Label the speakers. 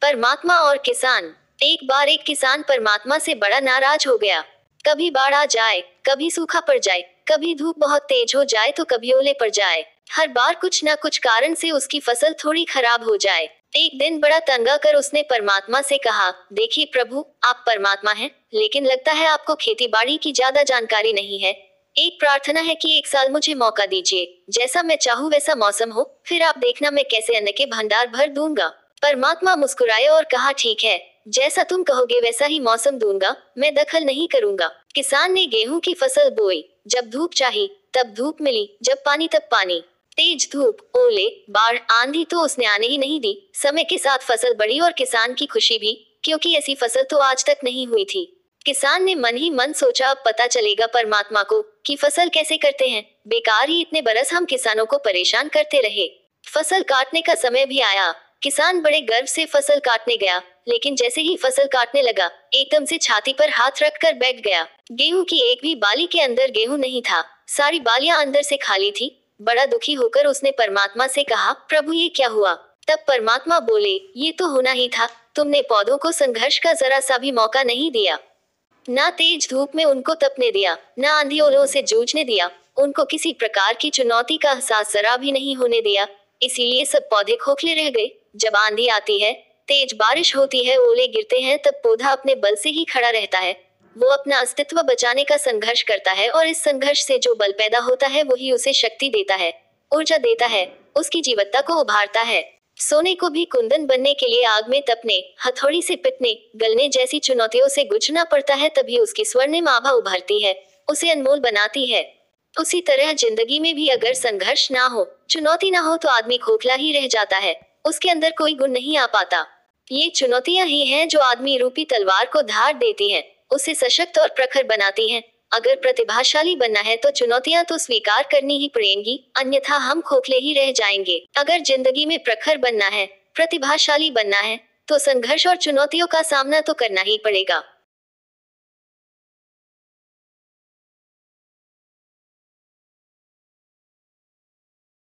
Speaker 1: परमात्मा और किसान। एक बार एक किसान परमात्मा से बड़ा नाराज हो गया। कभी बाढ़ आ जाए, कभी सूखा पड़ जाए, कभी धूप बहुत तेज हो जाए तो कभी ओले पड़ जाए। हर बार कुछ न कुछ कारण से उसकी फसल थोड़ी खराब हो जाए। एक दिन बड़ा तंग आकर उसने परमात्मा से कहा, देखिए प्रभु, आप परमात्मा हैं, लेकिन लगता है आपको खेती बाड़ी की ज्यादा जानकारी नहीं है। एक प्रार्थना है कि एक साल मुझे मौका दीजिए, जैसा मैं चाहूँ वैसा मौसम हो, फिर आप देखना मैं कैसे अन्न के भंडार भर दूंगा। परमात्मा मुस्कुराए और कहा, ठीक है, जैसा तुम कहोगे वैसा ही मौसम दूंगा, मैं दखल नहीं करूंगा। किसान ने गेहूं की फसल बोई। जब धूप चाहिए तब धूप मिली, जब पानी तब पानी। तेज धूप, ओले, बाढ़, आंधी तो उसने आने ही नहीं दी। समय के साथ फसल बढ़ी और किसान की खुशी भी, क्योंकि ऐसी फसल तो आज तक नहीं हुई थी। किसान ने मन ही मन सोचा, अब पता चलेगा परमात्मा को कि फसल कैसे करते हैं। बेकार ही इतने बरस हम किसानों को परेशान करते रहे। फसल काटने का समय भी आया। किसान बड़े गर्व से फसल काटने गया, लेकिन जैसे ही फसल काटने लगा, एकदम से छाती पर हाथ रखकर बैठ गया। गेहूं की एक भी बाली के अंदर गेहूं नहीं था, सारी बालियां अंदर से खाली थी। बड़ा दुखी होकर उसने परमात्मा से कहा, प्रभु ये क्या हुआ? तब परमात्मा बोले, ये तो होना ही था, तुमने पौधों को संघर्ष का जरा सा भी मौका नहीं दिया। ना तेज धूप में उनको तपने दिया, ना आंधी ओलों से जूझने दिया, उनको किसी प्रकार की चुनौती का एहसास जरा भी नहीं होने दिया। इसीलिए सब पौधे खोखले रह गए। जब आंधी आती है, तेज बारिश होती है, ओले गिरते हैं, तब पौधा अपने बल से ही खड़ा रहता है। वो अपना अस्तित्व बचाने का संघर्ष करता है और इस संघर्ष से जो बल पैदा होता है वही उसे शक्ति देता है, ऊर्जा देता है, उसकी जीवत्ता को उभारता है। सोने को भी कुंदन बनने के लिए आग में तपने, हथौड़ी से पिटने, गलने जैसी चुनौतियों से गुजरना पड़ता है, तभी उसकी स्वर्णिम आभा उभरती है, उसे अनमोल बनाती है। उसी तरह जिंदगी में भी अगर संघर्ष ना हो, चुनौती ना हो, तो आदमी खोखला ही रह जाता है, उसके अंदर कोई गुण नहीं आ पाता। ये चुनौतियां ही हैं जो आदमी रूपी तलवार को धार देती हैं, उसे सशक्त और प्रखर बनाती हैं। अगर प्रतिभाशाली बनना है तो चुनौतियां तो स्वीकार करनी ही पड़ेंगी, अन्यथा हम खोखले ही रह जाएंगे। अगर जिंदगी में प्रखर बनना है, प्रतिभाशाली बनना है, तो संघर्ष और चुनौतियों का सामना तो करना ही पड़ेगा।